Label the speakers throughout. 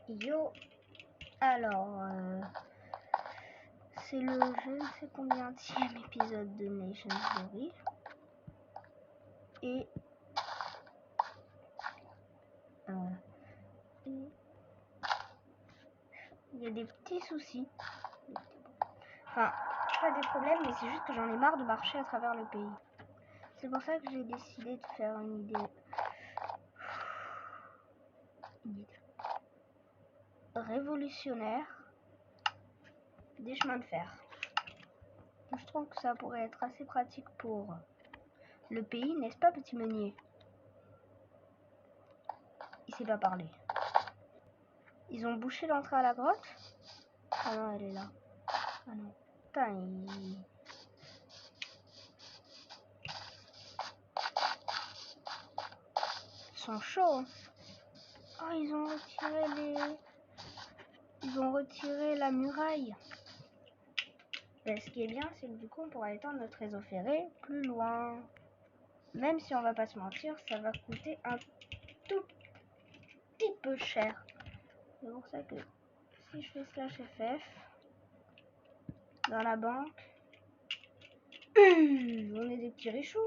Speaker 1: Yo, alors, c'est le je ne sais combienième épisode de Nation Theory. Et il y a des petits soucis. Enfin, pas des problèmes, mais c'est juste que j'en ai marre de marcher à travers le pays. C'est pour ça que j'ai décidé de faire une idée révolutionnaire des chemins de fer. Je trouve que ça pourrait être assez pratique pour le pays, n'est-ce pas, petit meunier? Il sait pas parler. Ils ont bouché l'entrée à la grotte? Ah non, elle est là. Ah non. Putain, ils sont chauds. Oh, ils ont retiré la muraille. Ben, ce qui est bien, c'est que du coup, on pourra étendre notre réseau ferré plus loin. Même si on va pas se mentir, ça va coûter un tout petit peu cher. C'est pour ça que si je fais /FF dans la banque, on est des petits richoux.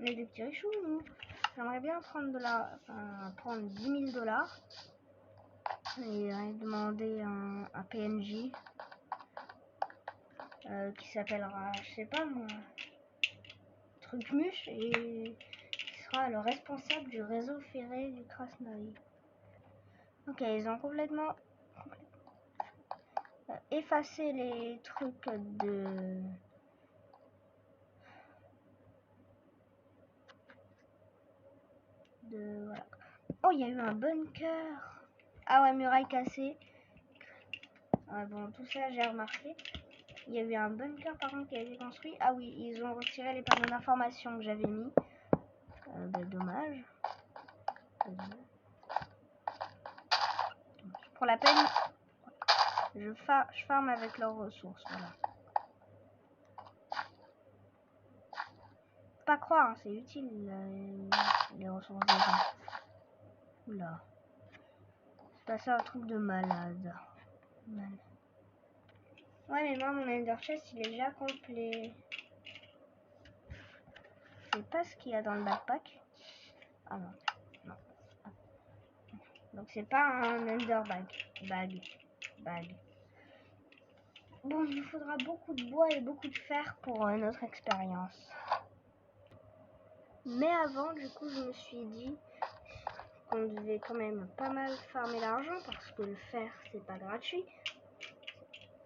Speaker 1: On est des petits richoux, nous. J'aimerais bien prendre prendre 10 000 $. Et demander un PNJ qui s'appellera, je sais pas moi, Trucmuche, et qui sera le responsable du réseau ferré du Krasnoï. Ok, ils ont complètement effacé les trucs voilà. Oh, il y a eu un bunker. Ah ouais, muraille cassée. Ouais, bon, tout ça j'ai remarqué. Il y a eu un bunker par contre qui a été construit. Ah oui, ils ont retiré les panneaux d'information que j'avais mis. Dommage. Pour la peine, je farme avec leurs ressources. Voilà. Pas croire, hein, c'est utile les ressources des gens. Oula. C'est passé un truc de malade. Ouais, mais moi, mon Ender Chest, il est déjà complet. Je sais pas ce qu'il y a dans le backpack. Ah non. Non. Ah. Donc, c'est pas un Ender bag. Bon, il nous faudra beaucoup de bois et beaucoup de fer pour notre expérience. Mais avant, du coup, je me suis dit qu'on devait quand même pas mal farmer l'argent parce que le fer, c'est pas gratuit.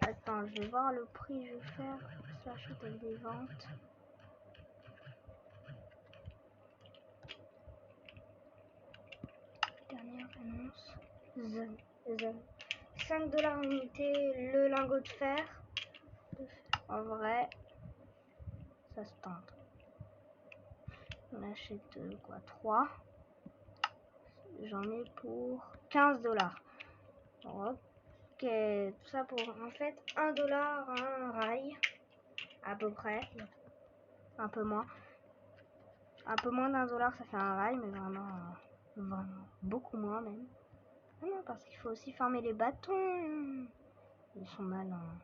Speaker 1: Attends, je vais voir le prix, je vais faire /hôtel des ventes. Dernière annonce. Zone. 5 $ unité le lingot de fer. En vrai, ça se tente. On achète quoi, 3. J'en ai pour 15 $. Ok, tout ça pour en fait 1 $ un rail. À peu près. Un peu moins. Un peu moins d'1 $, ça fait un rail, mais vraiment beaucoup moins même. Ah non, parce qu'il faut aussi farmer les bâtons. Ils sont malins.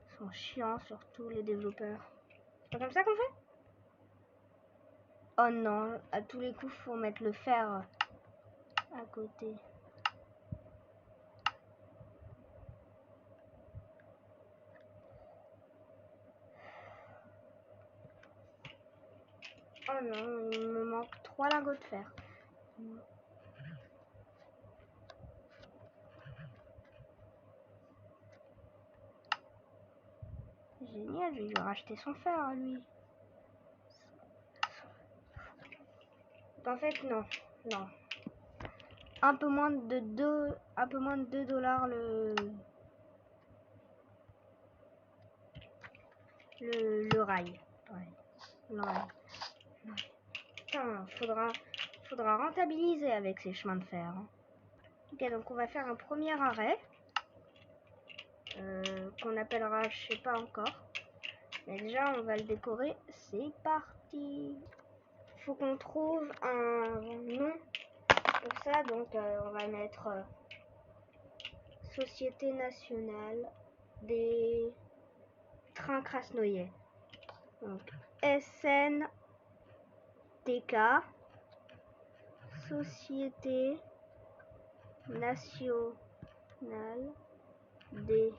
Speaker 1: Ils sont chiants, surtout les développeurs. C'est pas comme ça qu'on fait? Oh non, à tous les coups, faut mettre le fer à côté. Oh non, il me manque 3 lingots de fer. Génial, je vais lui racheter son fer à lui. En fait, non. Un peu moins de 2 $ le rail. Ouais. Le rail. Putain, faudra rentabiliser avec ces chemins de fer. Hein. Ok, donc on va faire un premier arrêt qu'on appellera, je sais pas encore. Mais déjà, on va le décorer. C'est parti. Faut qu'on trouve un nom pour ça, donc on va mettre Société nationale des trains Krasnoïe. Donc SNTK, Société nationale des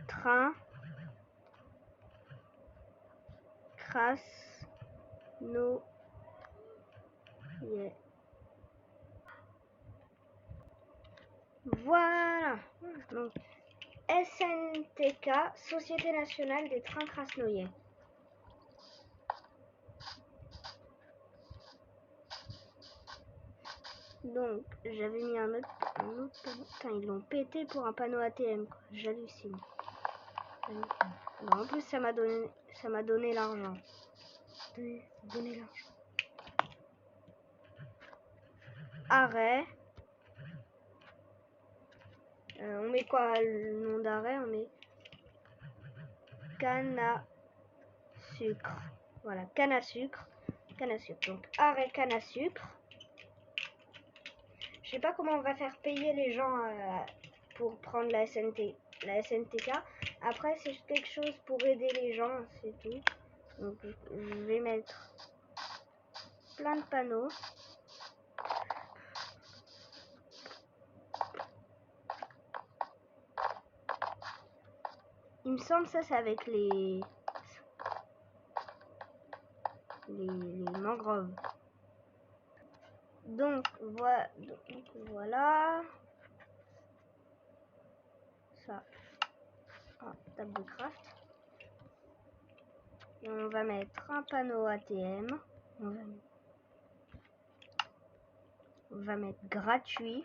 Speaker 1: trains Krasnoïe. Voilà. Donc SNTK, Société nationale des trains Krasnoïe. Donc j'avais mis un autre panneau. Putain, ils l'ont pété pour un panneau ATM, quoi. J'hallucine. En plus ça m'a donné l'argent. Donner l'argent. Arrêt. On met quoi le nom d'arrêt? On met canne à sucre. Voilà, canne à sucre. Canne à sucre. Donc arrêt canne à sucre. Je sais pas comment on va faire payer les gens pour prendre la SNTK. Après c'est quelque chose pour aider les gens, c'est tout. Donc je vais mettre plein de panneaux. Il me semble ça c'est avec les mangroves. Donc voilà. Ça. Ah, table de craft. Et on va mettre un panneau ATM. On va mettre gratuit.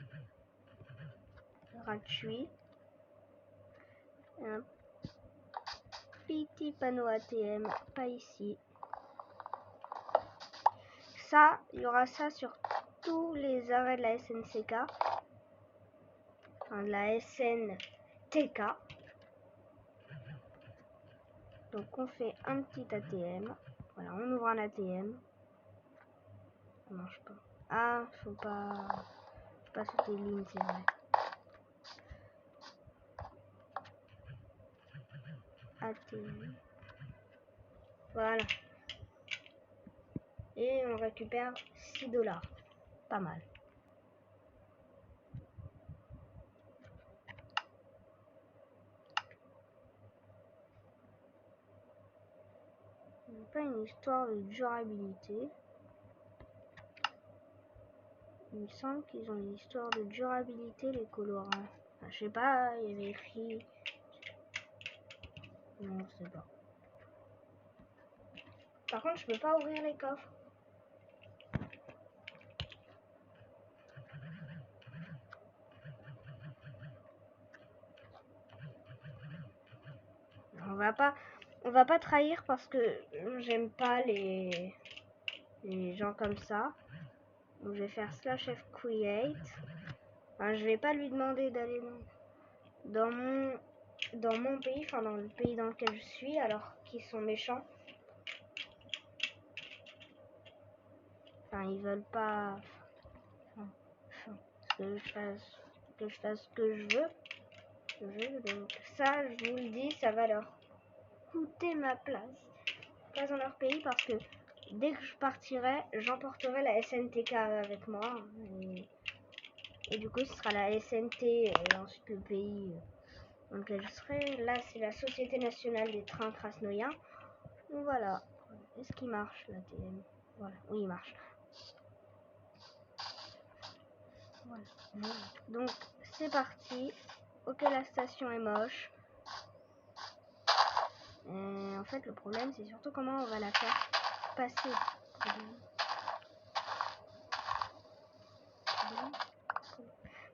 Speaker 1: Gratuit. Un petit panneau ATM, pas ici. Ça, il y aura ça sur tous les arrêts de la SNCK. Enfin, de la SNTK. Donc on fait un petit ATM. Voilà, on ouvre un ATM. Ça marche pas. Ah, faut pas sauter de ligne, c'est vrai. ATM. Voilà. Et on récupère 6 $. Pas mal. Pas une histoire de durabilité. Il me semble qu'ils ont une histoire de durabilité, les colorants. Enfin, je sais pas, il y avait écrit. Non, je sais pas. Par contre, je peux pas ouvrir les coffres. On va pas trahir parce que j'aime pas les gens comme ça. Donc je vais faire /f_create. Enfin, je vais pas lui demander d'aller dans mon pays, enfin dans le pays dans lequel je suis, alors qu'ils sont méchants. Enfin, ils veulent pas que je fasse ce que je veux. Donc ça, je vous le dis, ça va leur coûter ma place dans leur pays parce que dès que je partirai, j'emporterai la SNTK avec moi et du coup ce sera la SNT et ensuite le pays dans lequel je serai. Là c'est la Société nationale des trains krasnoïens. Donc voilà. Est-ce qu'il marche l'ATM? Voilà, oui il marche. Voilà. Donc c'est parti. Ok, la station est moche. En fait, le problème, c'est surtout comment on va la faire passer.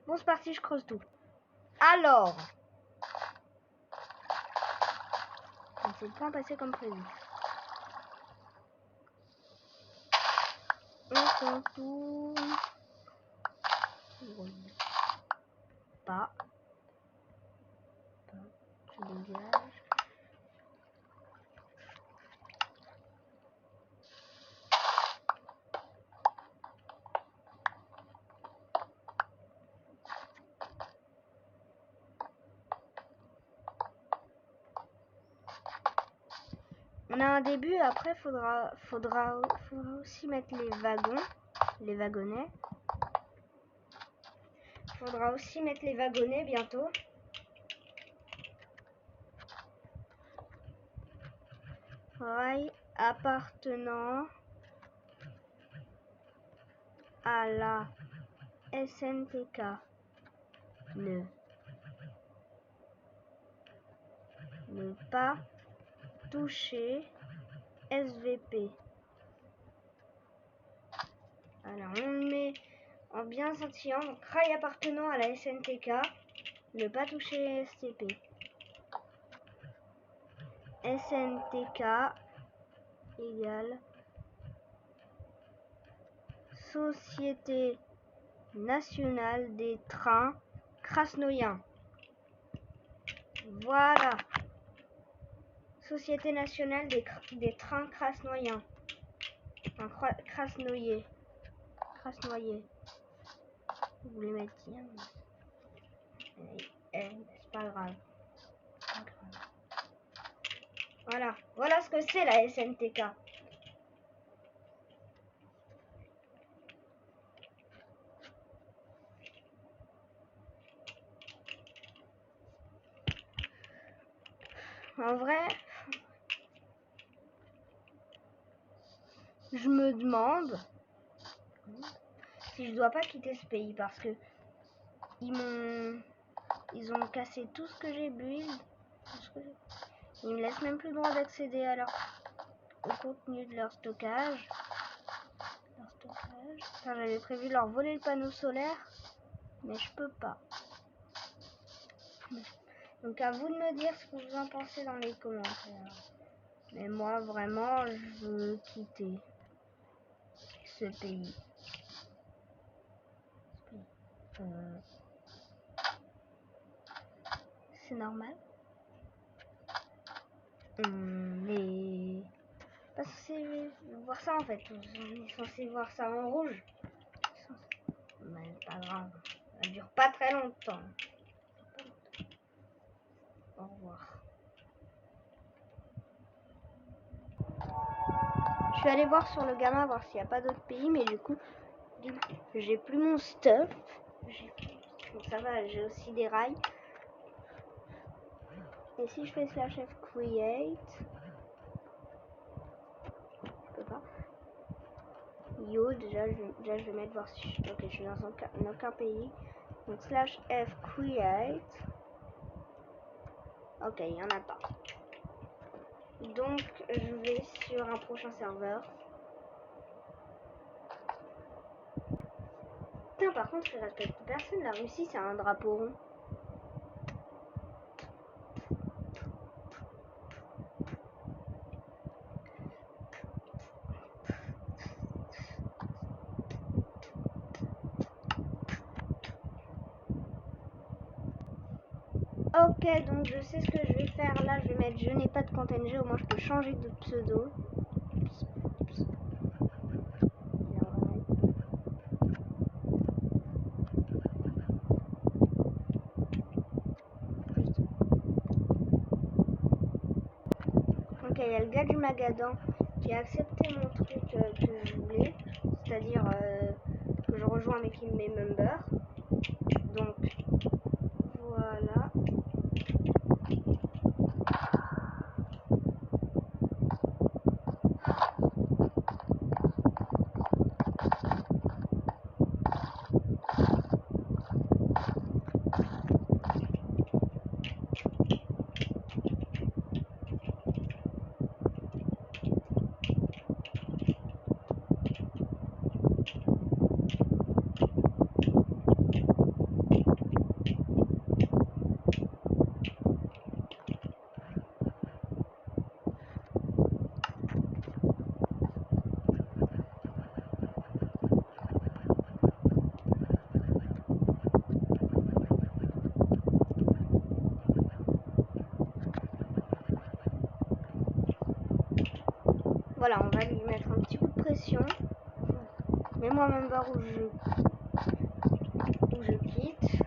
Speaker 1: Bon, c'est parti, je creuse tout. Alors, c'est le point passé comme prévu. On contourne. Pas. Je dégage. On a un début, après faudra aussi mettre les wagons, les wagonnets. Faudra aussi mettre les wagonnets bientôt. Rail appartenant à la SNTK. Ne pas toucher SVP. Alors on le met en bien scintillant. Donc rail appartenant à la SNTK. Ne pas toucher STP. SNTK égale Société nationale des trains krasnoïens. Voilà. Société nationale des trains krasnoïens. Enfin, krasnoyés. Vous voulez mettre bien. C'est pas grave. Voilà ce que c'est la SNTK. En vrai, je me demande si je dois pas quitter ce pays parce que ils ont cassé tout ce que j'ai build. Ils me laissent même plus le droit d'accéder au contenu de leur stockage. Enfin, j'avais prévu leur voler le panneau solaire, mais je peux pas. Donc à vous de me dire ce que vous en pensez dans les commentaires. Mais moi vraiment je veux quitter ce pays. C'est normal. Mais pas censé voir ça en fait. On est censé voir ça en rouge. Mais pas grave. Ça dure pas très longtemps. Au revoir. Je suis allée voir sur le Gamma voir s'il n'y a pas d'autres pays, mais du coup j'ai plus mon stuff. Donc ça va, j'ai aussi des rails. Et si je fais /f create, je peux pas. Yo, déjà je vais mettre voir si je suis dans aucun pays. Donc /f create. Ok, il n'y en a pas. Donc je vais sur un prochain serveur. Putain, par contre, je respecte personne. La Russie, c'est un drapeau rond. Ok, donc je sais ce que je vais faire là. Je vais mettre je n'ai pas de compte NG. Au moins, je peux changer de pseudo. Ok, il y a le gars du Magadan qui a accepté mon truc que je voulais. C'est-à-dire que je rejoins mes members. Donc, voilà. Voilà, on va lui mettre un petit coup de pression. Mets-moi member où je quitte.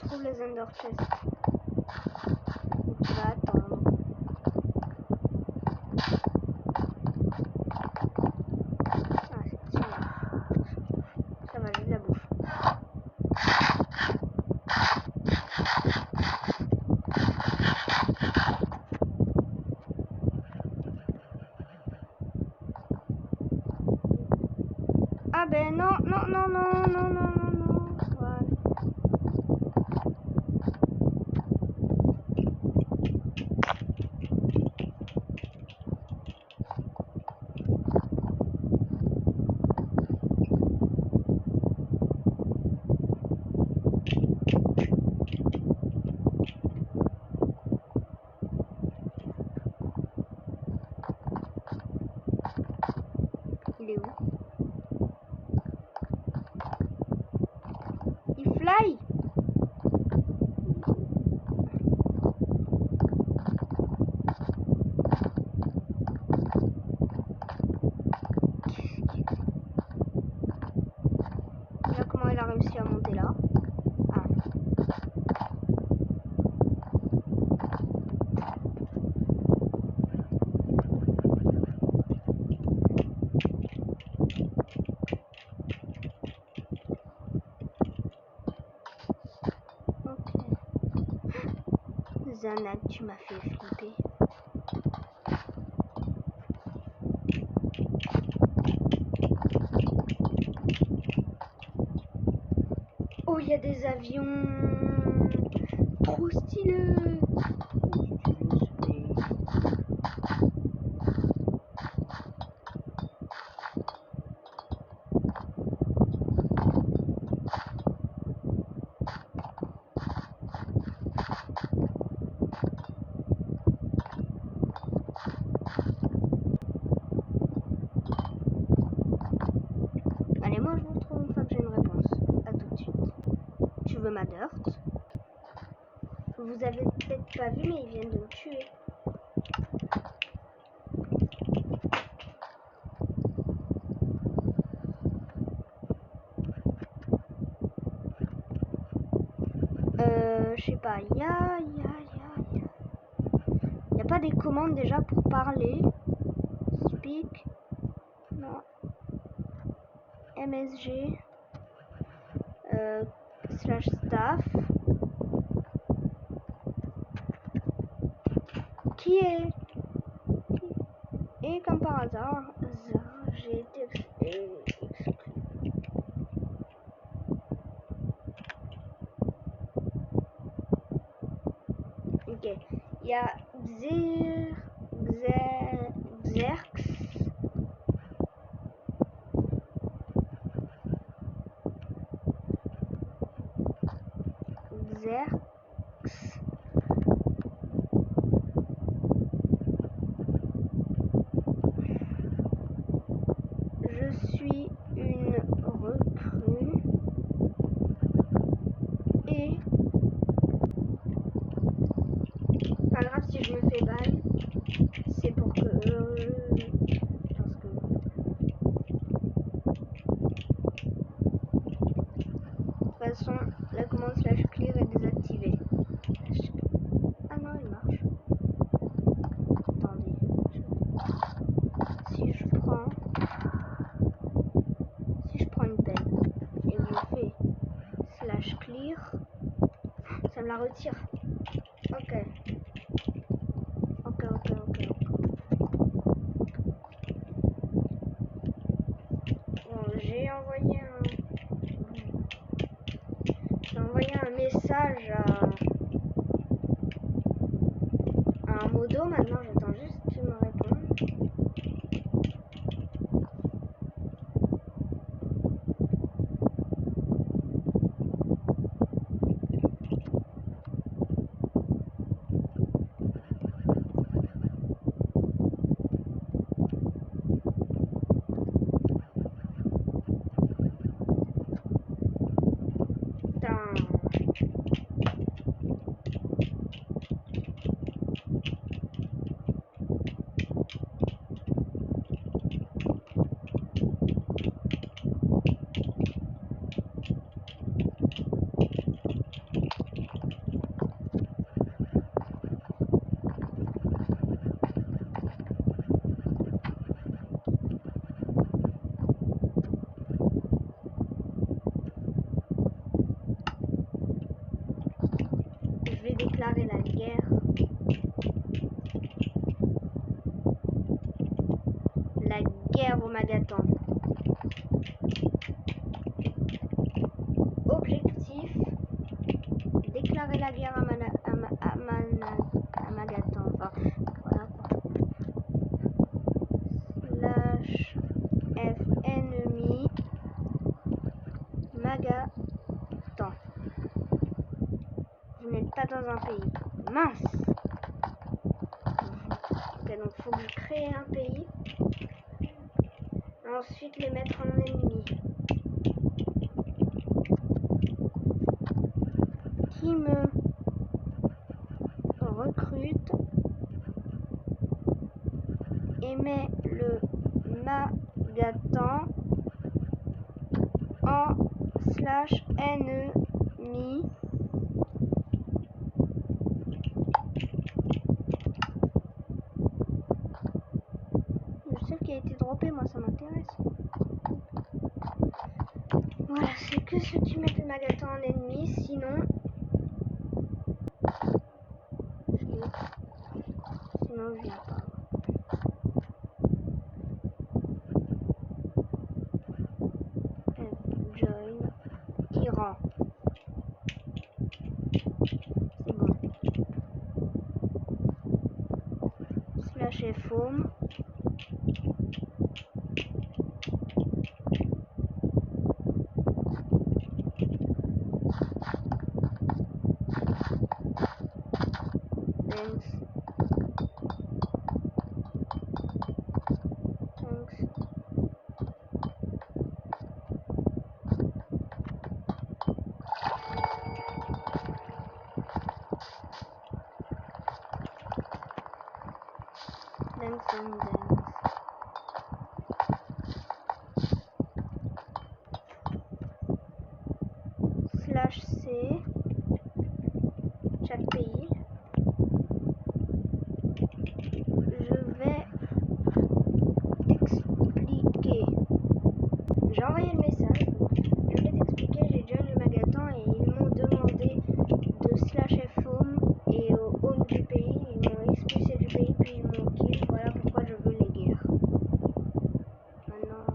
Speaker 1: trouve les Ender Chest. Donc tu vas attendre. Ah, ça va, j'ai de la bouffe. Ah ben non, non, non, non, non, non, non, non. Voilà. Il est où? Il fly! Là, comment il a réussi à monter là? Ah. Ok. Zanad, tu m'as fait flipper. Oh, il y a des avions. Trop styleux. Allez, moi je vous retrouve une fois que j'ai une réponse. À tout de suite. Tu veux ma dirt? Vous avez peut-être pas vu, mais ils viennent de me tuer. Je sais pas, y a pas des commandes déjà pour parler. Speak. Non. MSG. Slash staff. Qui est? Et comme par hasard, j'ai été exclu. Ok. Il y a Xerx. Je suis une recrue et pas grave si je me fais ban, c'est pour que parce que de toute façon la commande slash clear est désactivée. Ah non, elle marche. Attendez. Si je prends une pelle et que je fais slash clear, ça me la retire. Ok. Bon, j'ai envoyé un message à un modo. Maintenant, j'attends juste qu'il me réponde. déclarer la guerre. La guerre au Magadan. Objectif, déclarer la guerre à Magadan. Enfin, voilà quoi. Slash F ennemi Magadan. Vous n'êtes pas dans un pays. Mince. Ok, donc faut que je crée un pays. Ensuite les mettre en ennemi. Qui me recrute et met le Magadan en slash ennemi. Le seul qui a été droppé, moi ça m'intéresse. Voilà, c'est que ceux qui mettent le Magadan en ennemi, sinon je viens pas. Join Iran. C'est bon. Slash F home. Thanks. Slash C, chaque pays. Je vais t'expliquer. J'ai envoyé le message. Je vais t'expliquer. J'ai join le Magadan et ils m'ont demandé de slash F home et au home du pays. Ils m'ont expulsé du pays puis ils m'ont kill. Voilà pourquoi je veux les guerres. Maintenant.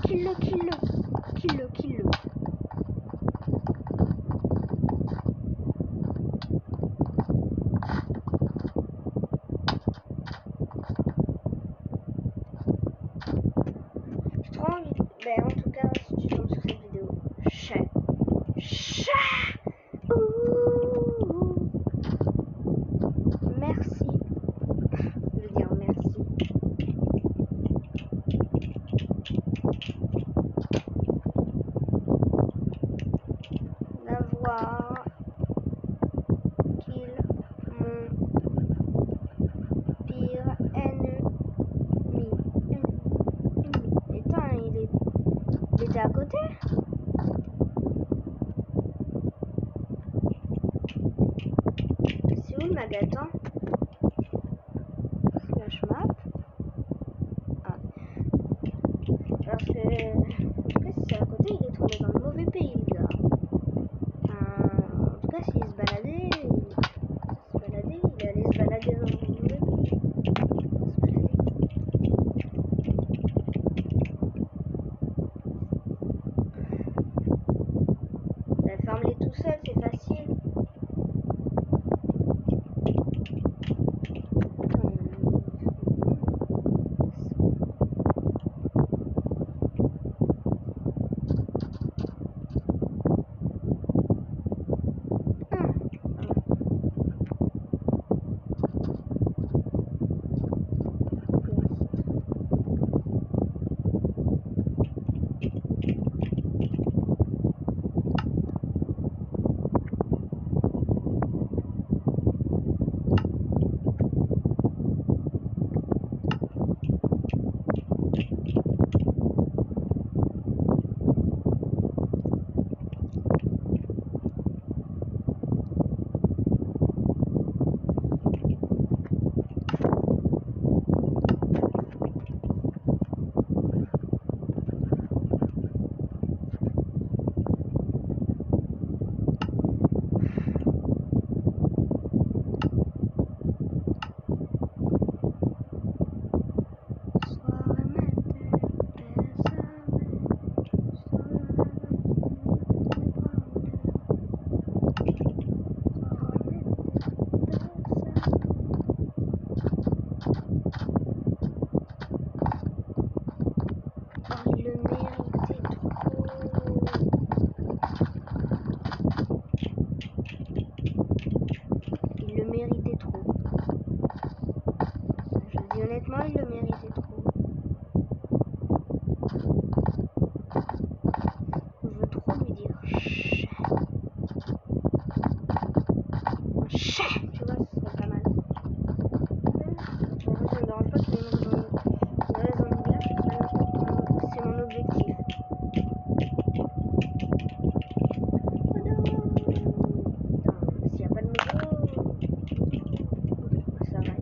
Speaker 1: Kill-le, kill-le. Kill-le, kill-le. J'ai trop envie. Ben, en tout cas, si tu tombes sur cette vidéo, chat. Chat. Ouh. Merci. Je veux dire merci. D'avoir kill mon pire ennemi. Putain, il était à côté. C'est où le magasin? Slash map. Ah. Parce que si c'est à côté, il est tombé dans le mauvais pays, le gars. En tout cas, s'il se baladait, il allait se balader dans le mauvais pays. Ben, ferme-les tout seul, c'est facile. Il le méritait trop. Je dis honnêtement, il le méritait trop. Je veux trop lui dire chat. Tu vois, ce serait pas mal. Ça me dérange pas qu'il ait une raison de dire, c'est mon objectif. S'il n'y a pas de moto, ça va.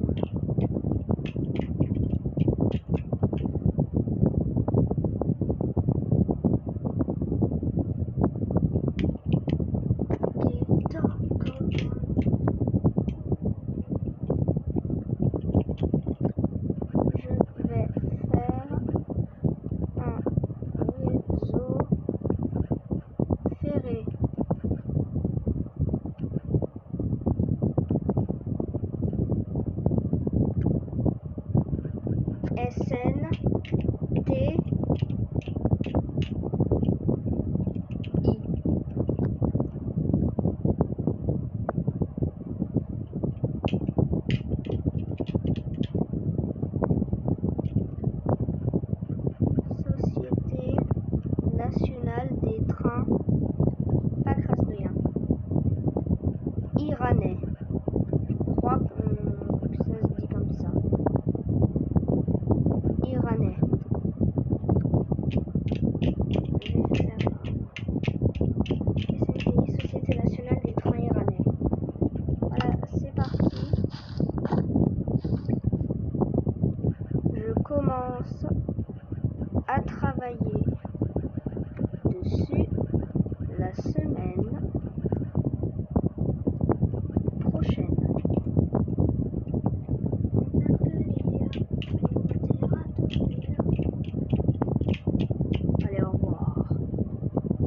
Speaker 1: SN